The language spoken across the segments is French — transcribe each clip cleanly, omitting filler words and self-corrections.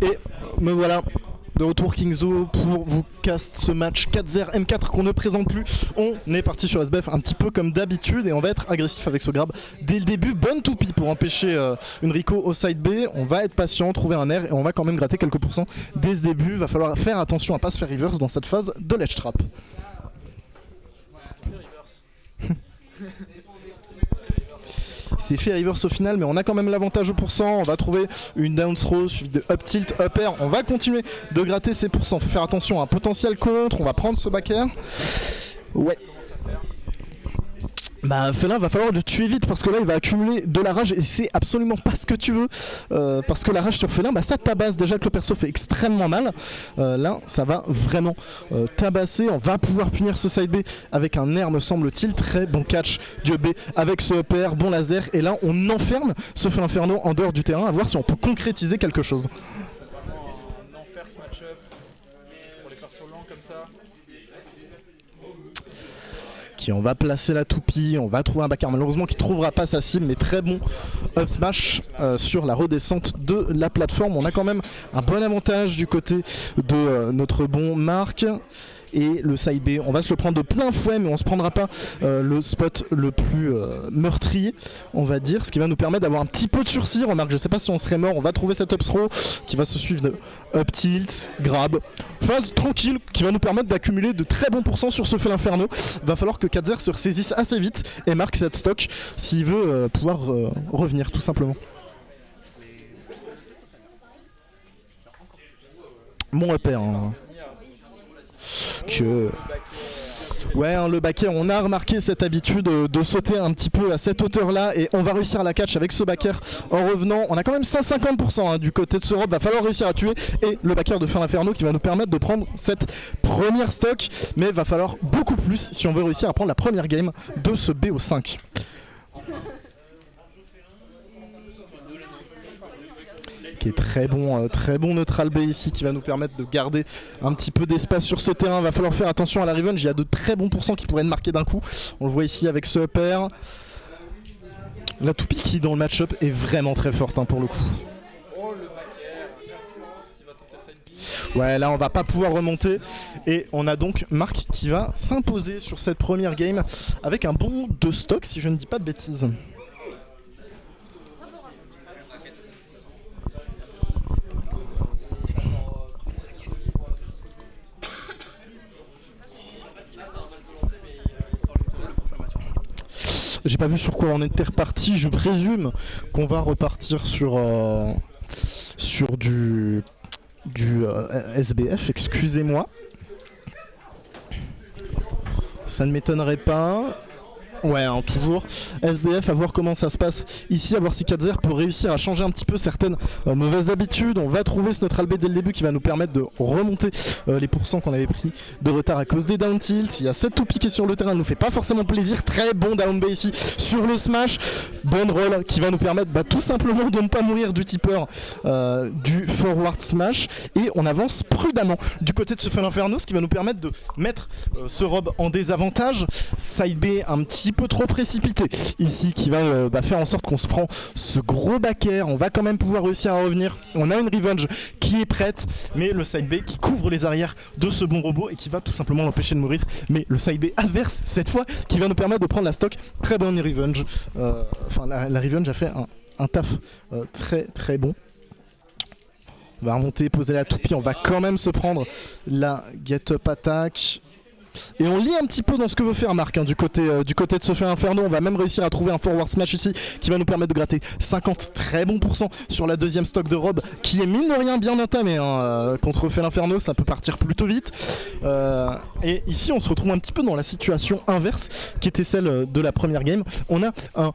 Et me voilà de retour Kingzo pour vous cast ce match 4-0 M4 qu'on ne présente plus. On est parti sur SBF un petit peu comme d'habitude et on va être agressif avec ce grab dès le début. Bonne toupie pour empêcher une Rico au side B. On va être patient, trouver un air et on va quand même gratter quelques pourcents dès ce début. Va falloir faire attention à pas se faire reverse dans cette phase de ledge trap. C'est fait reverse au final, mais on a quand même l'avantage au pourcent. On va trouver une down throw suivie de up tilt, up air. On va continuer de gratter ces pourcents. Faut faire attention à un potentiel contre. On va prendre ce back air. Ouais. Bah Félin va falloir le tuer vite parce que là il va accumuler de la rage et c'est absolument pas ce que tu veux parce que la rage sur Félin bah ça tabasse déjà que le perso fait extrêmement mal. Là ça va vraiment tabasser. On va pouvoir punir ce side B avec un air me semble-t-il. Très bon catch du B avec ce upper, bon laser et là on enferme ce feu inferno en dehors du terrain à voir si on peut concrétiser quelque chose. C'est vraiment un enfer ce match-up pour les persos lents comme ça. Qui on va placer la toupie, on va trouver un backer malheureusement qui trouvera pas sa cible mais très bon up smash sur la redescente de la plateforme. On a quand même un bon avantage du côté de notre bon Marc. Et le side B, on va se le prendre de plein fouet mais on se prendra pas le spot le plus meurtrier on va dire, ce qui va nous permettre d'avoir un petit peu de sursis. Remarque, je sais pas si on serait mort, on va trouver cette up throw qui va se suivre de up tilt, grab, phase tranquille qui va nous permettre d'accumuler de très bons pourcents sur ce feu l'inferno. Va falloir que Katzer se ressaisisse assez vite et marque cette stock s'il veut pouvoir revenir tout simplement. Mon upper hein. Que... Ouais, hein, le backer, on a remarqué cette habitude de sauter un petit peu à cette hauteur là et on va réussir à la catch avec ce backer en revenant. On a quand même 150% hein, du côté de ce rob, va falloir réussir à tuer et le backer de Feu Inferno qui va nous permettre de prendre cette première stock, mais va falloir beaucoup plus si on veut réussir à prendre la première game de ce BO5. Qui est très bon neutral B ici qui va nous permettre de garder un petit peu d'espace sur ce terrain. Va falloir faire attention à la revenge, il y a de très bons pourcents qui pourraient être marqués d'un coup. On le voit ici avec ce upper. La toupie qui dans le match-up est vraiment très forte hein, pour le coup. Ouais, là on va pas pouvoir remonter et on a donc Marc qui va s'imposer sur cette première game avec un bon 2 stock si je ne dis pas de bêtises. J'ai pas vu sur quoi on était reparti, je présume qu'on va repartir sur du SBF, excusez-moi. Ça ne m'étonnerait pas. Ouais, hein, toujours SBF, à voir comment ça se passe ici, à voir si Katzer peut réussir à changer un petit peu certaines mauvaises habitudes. On va trouver ce neutral B dès le début qui va nous permettre de remonter les pourcents qu'on avait pris de retard à cause des down tilts. Il y a cette toupie qui est sur le terrain, elle nous fait pas forcément plaisir. Très bon down B ici sur le smash. Bonne roll qui va nous permettre tout simplement de ne pas mourir du tipper du forward smash. Et on avance prudemment du côté de ce Feu Inferno, ce qui va nous permettre de mettre ce rob en désavantage. Side B un petit peu trop précipité ici qui va faire en sorte qu'on se prend ce gros backer. On va quand même pouvoir réussir à revenir. On a une revenge qui est prête, mais le side B qui couvre les arrières de ce bon robot et qui va tout simplement l'empêcher de mourir. Mais le side B adverse cette fois qui va nous permettre de prendre la stock. Très bonne revenge. Enfin la revenge a fait un taf très bon. On va remonter, poser la toupie. On va quand même se prendre la get up attack. Et on lit un petit peu dans ce que veut faire Marc hein, du côté de ce Feu Inferno. On va même réussir à trouver un forward smash ici qui va nous permettre de gratter 50 très bons pourcents sur la deuxième stock de rob qui est mine de rien bien entamé hein, contre Feu Inferno, ça peut partir plutôt vite. Et ici on se retrouve un petit peu dans la situation inverse qui était celle de la première game. On a un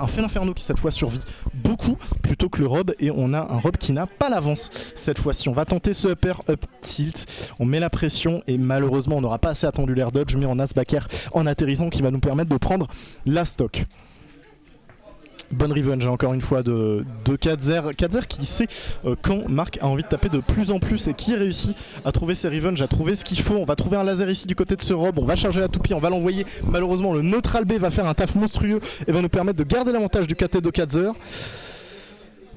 Feu Inferno qui cette fois survit beaucoup plutôt que le rob et on a un rob qui n'a pas l'avance cette fois-ci. On va tenter ce upper up tilt, on met la pression et malheureusement on n'aura pas assez attendu l'air dodge, mais on a ce backer en atterrissant qui va nous permettre de prendre la stock. Bonne revenge encore une fois de Katzer. Katzer qui sait quand Marc a envie de taper de plus en plus et qui réussit à trouver ses revenge, à trouver ce qu'il faut. On va trouver un laser ici du côté de ce rob, on va charger la toupie, on va l'envoyer. Malheureusement le neutral B va faire un taf monstrueux et va nous permettre de garder l'avantage du KT de Katzer.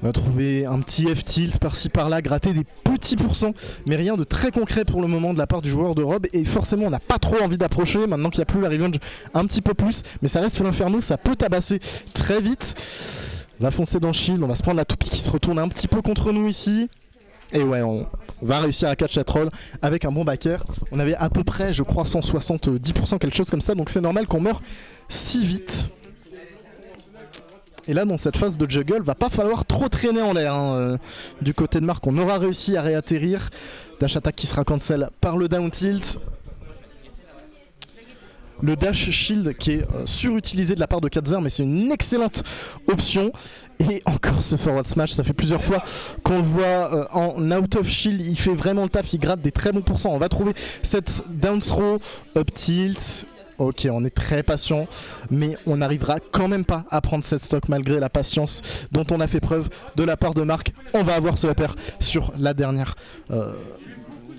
On va trouver un petit F-tilt par-ci par-là, gratter des petits pourcents, mais rien de très concret pour le moment de la part du joueur de Rob. Et forcément, on n'a pas trop envie d'approcher. Maintenant qu'il n'y a plus la revenge, un petit peu plus. Mais ça reste l'Inferno, ça peut tabasser très vite. On va foncer dans le shield, on va se prendre la toupie qui se retourne un petit peu contre nous ici. Et ouais, on va réussir à catch la troll avec un bon backer. On avait à peu près, je crois, 170%, quelque chose comme ça. Donc c'est normal qu'on meure si vite. Et là, dans cette phase de juggle, va pas falloir trop traîner en l'air. Du côté de Marc, on aura réussi à réatterrir. Dash attack qui sera cancel par le down tilt. Le dash shield qui est surutilisé de la part de Katzer, mais c'est une excellente option. Et encore ce forward smash, ça fait plusieurs fois qu'on le voit en out of shield. Il fait vraiment le taf, il gratte des très bons pourcents. On va trouver cette down throw, up tilt. Ok, on est très patient, mais on n'arrivera quand même pas à prendre cette stock malgré la patience dont on a fait preuve de la part de Marc. On va avoir ce upper sur la dernière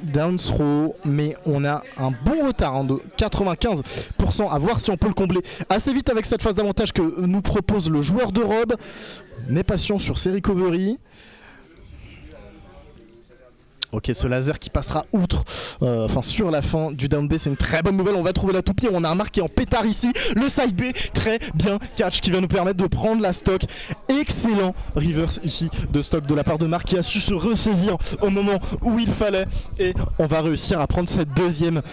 down throw, mais on a un bon retard de 95%, à voir si on peut le combler assez vite avec cette phase d'avantage que nous propose le joueur de Rob. On est patient sur ses recoveries. Ok, ce laser qui passera outre, sur la fin du down B, c'est une très bonne nouvelle. On va trouver la toupie, on a un Marc qui est en pétard ici. Le side B, très bien catch qui va nous permettre de prendre la stock. Excellent reverse ici de stock de la part de Marc qui a su se ressaisir au moment où il fallait. Et on va réussir à prendre ce deuxième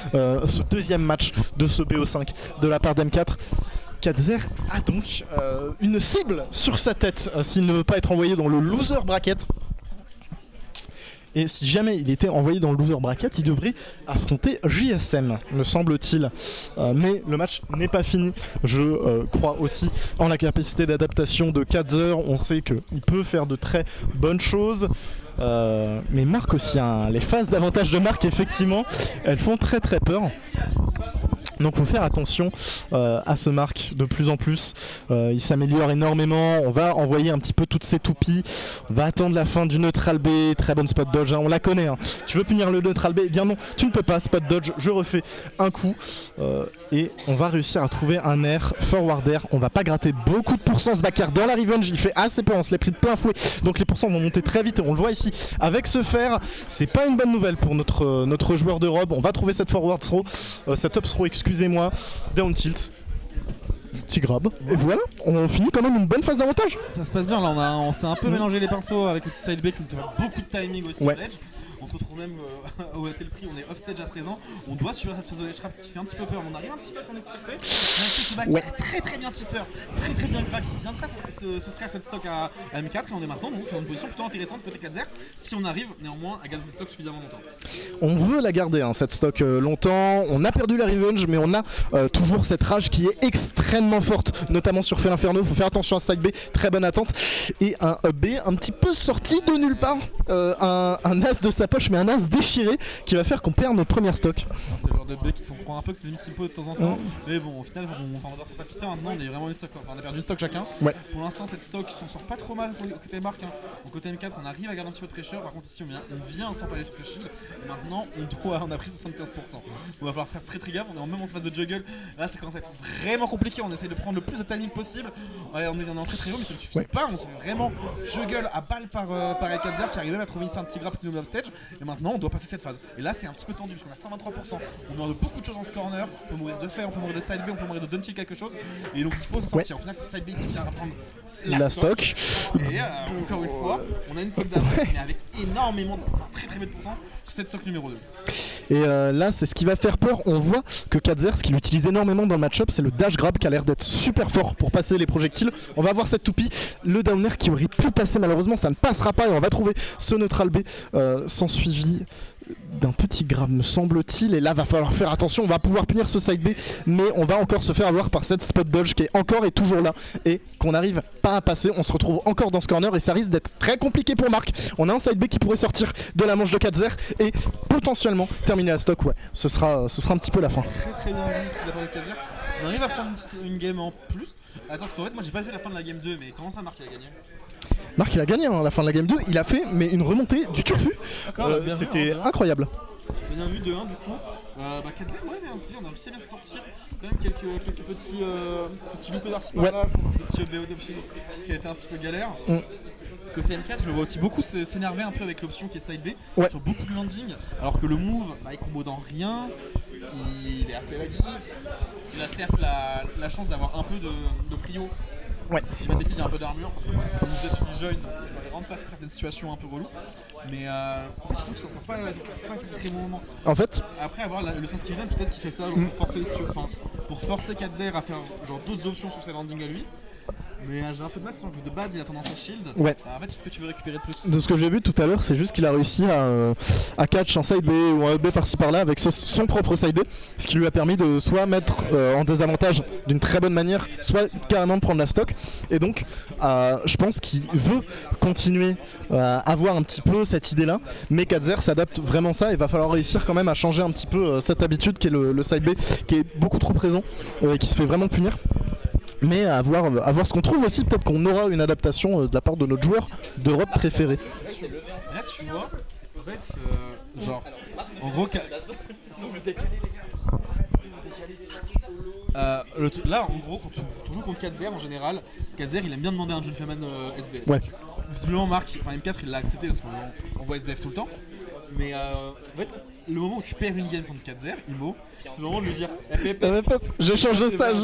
match de ce BO5 de la part d'M4. Katzer a donc une cible sur sa tête s'il ne veut pas être envoyé dans le loser bracket. Et si jamais il était envoyé dans le loser bracket, il devrait affronter JSM, me semble-t-il. Mais le match n'est pas fini. Je crois aussi en la capacité d'adaptation de Katzer. On sait qu'il peut faire de très bonnes choses. Mais Marc aussi, les phases d'avantage de Marc, effectivement, elles font très très peur. Donc faut faire attention à ce Marc de plus en plus. Il s'améliore énormément. On va envoyer un petit peu toutes ces toupies. On va attendre la fin du neutral B. Très bonne spot dodge, on la connaît. Tu veux punir le neutral B? Eh bien non, tu ne peux pas. Spot dodge, je refais un coup. Et on va réussir à trouver un air forward air. On va pas gratter beaucoup de pourcents. Ce backer dans la revenge, il fait assez peur. On se l'est pris de plein fouet. Donc les pourcents vont monter très vite. Et on le voit ici avec ce fer. C'est pas une bonne nouvelle pour notre joueur de Rob. On va trouver cette forward throw, cette up throw, excusez-moi, down tilt. Petit grab. Et voilà, on finit quand même une bonne phase d'avantage. Ça se passe bien là, on s'est un peu mélangé les pinceaux avec le petit side B qui nous fait beaucoup de timing aussi au ledge. On se retrouve même au tel prix, on est off stage à présent. On doit suivre cette phase de ledge trap qui fait un petit peu peur. On arrive un petit peu à s'en extirper. Ce back très très bien tipper, très très bien grab qui viendra se stress cette stock à M4 et on est maintenant donc dans une position plutôt intéressante côté Katzer si on arrive néanmoins à garder cette stock suffisamment longtemps. On veut la garder cette stock longtemps. On a perdu la revenge mais on a toujours cette rage qui est extrêmement forte, notamment sur Fel Inferno. Faut faire attention à side B, très bonne attente et un B un petit peu sorti de nulle part, un as de sa poche mais un as déchiré qui va faire qu'on perd notre première stock. C'est le genre de B qui te font croire un peu que c'est des missiles de temps en temps, mais bon au final on va devoir se satisfaire. Maintenant on est vraiment une stock, on a perdu une stock chacun. Pour l'instant cette stock s'en sort pas trop mal côté Marc. Au côté M4 on arrive à garder un petit peu de pressure, par contre ici on vient sans parler sur le shield et maintenant on a pris 75%. On va falloir faire très très gaffe, on est même en phase de juggle, là ça commence à être vraiment compliqué, on essaie de prendre le plus de timing possible. On est en très très haut mais ça ne suffit pas, on se fait vraiment juggle à balle par Katzer qui arrive même à trouver ici un petit grab qui nous met off stage et maintenant on doit passer cette phase. Et là c'est un petit peu tendu parce qu'on a 123%, on meurt de beaucoup de choses dans ce corner, on peut mourir de fer, on peut mourir de side B, on peut mourir de dunchill quelque chose et donc il faut s'en sortir. Au final c'est side B ici qui vient reprendre la stock. Et encore une fois on a une stock d'avance mais avec énormément de très très peu de pourcents sur cette stock numéro 2. Et là c'est ce qui va faire peur. On voit que Katzer, ce qu'il utilise énormément dans le match-up, c'est le dash grab qui a l'air d'être super fort pour passer les projectiles. On va avoir cette toupie, le down air qui aurait pu passer, malheureusement ça ne passera pas et on va trouver ce neutral B sans suivi d'un petit grab me semble-t-il, et là va falloir faire attention. On va pouvoir punir ce side B mais on va encore se faire avoir par cette spot dodge qui est encore et toujours là et qu'on n'arrive pas à passer. On se retrouve encore dans ce corner et ça risque d'être très compliqué pour Marc. On a un side B qui pourrait sortir de la manche de Katzer et potentiellement terminer la stock. Ce sera un petit peu la fin. Très très bien vu ici la part de Katzer. On arrive à prendre une game en plus. Attends, parce qu'en fait moi j'ai pas fait la fin de la game 2 mais comment ça Marc il a gagné? Marc il a gagné à la fin de la game 2, il a fait mais une remontée du turfu. C'était incroyable. Bien vu de 1 du coup. Katzer mais aussi on a réussi à bien sortir quand même quelques petits loupés par-ci par-là. Je pense que c'est le petit BO qui a été un petit peu galère. Côté M4, je le vois aussi beaucoup s'énerver un peu avec l'option qui est side B sur beaucoup de landing, alors que le move, il combo dans rien, il est assez laggy. Il a certes la chance d'avoir un peu de prio. Ouais. Si je dis pas de bêtises, il y a un peu d'armure. Il est plus jeune, donc il rentre pas dans certaines situations un peu reloues. Mais je trouve qu'il s'en sort pas à très bon moment. En fait, après avoir le sens qu'il vient, peut-être qu'il fait ça pour forcer les situations, pour forcer 4-0 à faire genre d'autres options sur ses landings à lui. Mais j'ai un peu de mal, que de base il a tendance à shield. Ouais. En fait, qu'est-ce que tu veux récupérer de plus? De ce que j'ai vu tout à l'heure, c'est juste qu'il a réussi à catch un side B ou un B par-ci par-là avec son propre side B, ce qui lui a permis de soit mettre en désavantage d'une très bonne manière, soit carrément de prendre la stock. Et donc, je pense qu'il veut continuer à avoir un petit peu cette idée-là, mais Katzer s'adapte vraiment ça. Il va falloir réussir quand même à changer un petit peu cette habitude qui est le side B, qui est beaucoup trop présent et qui se fait vraiment punir. Mais à voir ce qu'on trouve aussi, peut-être qu'on aura une adaptation de la part de notre joueur d'Europe préféré. Là tu vois, en fait, genre, en gros, là en gros, quand tu joues contre Katzer en général, Katzer il aime bien demander un gentleman SBF. Ouais. Visiblement Marc, M4 il l'a accepté parce qu'on voit SBF tout le temps. Mais en fait, le moment où tu perds une game contre Katzer, Imo, c'est le moment de lui dire je change de stage.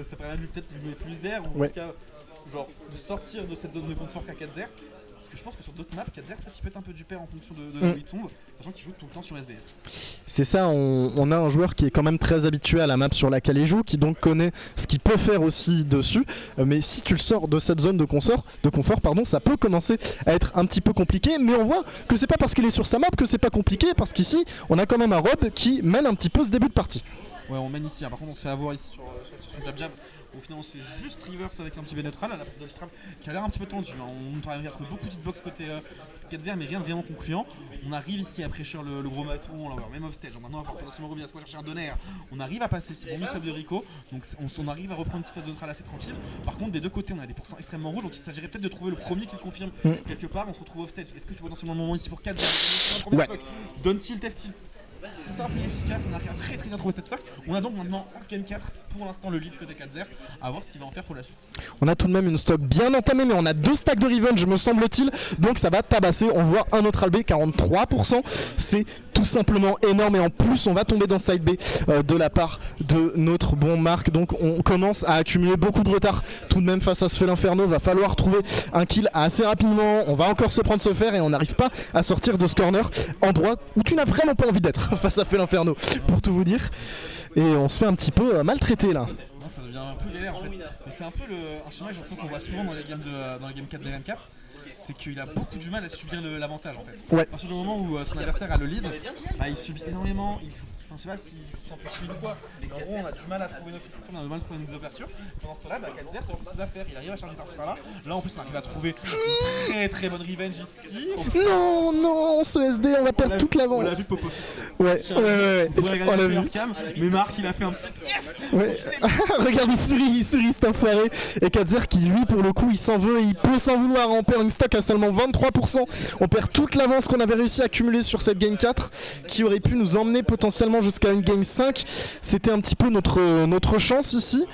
Ça permet peut-être de lui donner plus d'air, ou en tout cas, genre, de sortir de cette zone de confort qu'a Katzer. Parce que je pense que sur d'autres maps, Katzer peut-être il peut être un peu du père en fonction de là où il tombe, sachant qu'il joue tout le temps sur SBF. C'est ça, on a un joueur qui est quand même très habitué à la map sur laquelle il joue, qui donc connaît ce qu'il peut faire aussi dessus. Mais si tu le sors de cette zone de confort, ça peut commencer à être un petit peu compliqué. Mais on voit que c'est pas parce qu'il est sur sa map que c'est pas compliqué, parce qu'ici on a quand même un Rob qui mène un petit peu ce début de partie. Ouais, on mène ici. Par contre, on se fait avoir ici sur son jab. Au final, on se fait juste reverse avec un petit B neutral à la place de l'Istrap qui a l'air un petit peu tendu. On arrive à trouver beaucoup de hitbox côté Katzer, mais rien de vraiment concluant. On arrive ici à pressure le gros matou, on l'a voir même off stage. Maintenant, on va potentiellement revenir à se chercher un donner. On arrive à passer, c'est bon mix-up de Rico, donc on arrive à reprendre une petite phase de neutral assez tranquille. Par contre, des deux côtés, on a des pourcents extrêmement rouges, donc il s'agirait peut-être de trouver le premier qui le confirme quelque part. On se retrouve off stage. Est-ce que c'est potentiellement le moment ici pour Katzer? Donne tilt, F tilt. Simple et efficace, on arrive très à trouver cette stock. On a donc maintenant en Game 4 pour l'instant le lead côté Katzer, à voir ce qu'il va en faire pour la suite. On a tout de même une stock bien entamée, mais on a 2 stacks de revenge me semble-t-il, donc ça va tabasser. On voit un autre albé 43%, c'est tout simplement énorme, et en plus on va tomber dans side B de la part de notre bon Marc, donc on commence à accumuler beaucoup de retard tout de même face à ce fait l'inferno. Va falloir trouver un kill assez rapidement, on va encore se prendre ce fer et on n'arrive pas à sortir de ce corner, endroit où tu n'as vraiment pas envie d'être face à fait l'inferno, pour tout vous dire, et on se fait un petit peu maltraiter là. Non, ça devient un peu galère en fait, mais c'est un peu un schéma qu'on voit souvent dans les games 4-0-4, c'est qu'il a beaucoup du mal à subir l'avantage en fait. Ouais. À partir du moment où son adversaire a le lead, il subit énormément, je sais pas s'il s'en peut tuer ou quoi, mais en gros on a du mal à trouver nos ouvertures. Pendant ce temps-là, Katzer c'est vraiment ses affaires, il arrive à charger par-ci par-là. Là en plus on arrive à trouver une très bonne revenge ici. Non, ce SD, on va perdre toute l'avance. On l'a vu Popo. Ouais. On l'a vu. Mais Marc il a fait un petit yes. Ouais. Regarde, il sourit cet enfoiré. Et Katzer qui lui pour le coup il s'en veut et il peut s'en vouloir. On perd une stock à seulement 23%. On perd toute l'avance qu'on avait réussi à accumuler sur cette game 4 qui aurait pu nous emmener potentiellement jusqu'à une game 5. C'était un petit peu notre chance ici.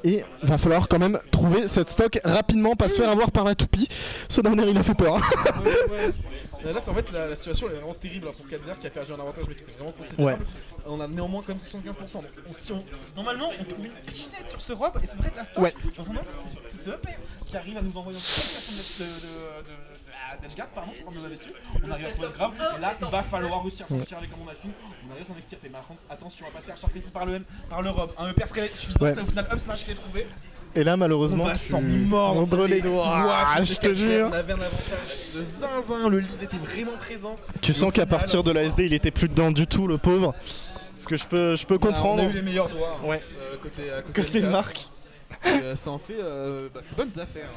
Et va falloir quand même trouver cette stock rapidement, pas se faire avoir par la toupie. Ce downer il a fait peur. Là, en fait, la situation est vraiment terrible pour Katzer qui a perdu un avantage mais qui était vraiment considérable. On a néanmoins quand même 75%. Normalement, on trouve une pichinette sur ce robe et c'est vrai que la stock, c'est ce EP qui arrive à nous envoyer en situation d'Edgeguard, pardon, je crois qu'on avait dessus. On arrive à trouver ce grave et là, il va falloir réussir à faire avec un bon machine. On arrive à s'en extirper. Mais par contre, attention, on va pas se faire charger ici par le robe. Un EP serait suffisant, c'est au final up smash qui est trouvé. Et là malheureusement on va s'en mordre les doigts, je te jure. On avait un avantage de zinzin, le lead était vraiment présent. Tu sens qu'à partir de la SD il était plus dedans du tout, le pauvre. Ce que je peux comprendre. On a eu les meilleurs doigts côté Marc. Et ça en fait ses bonnes affaires.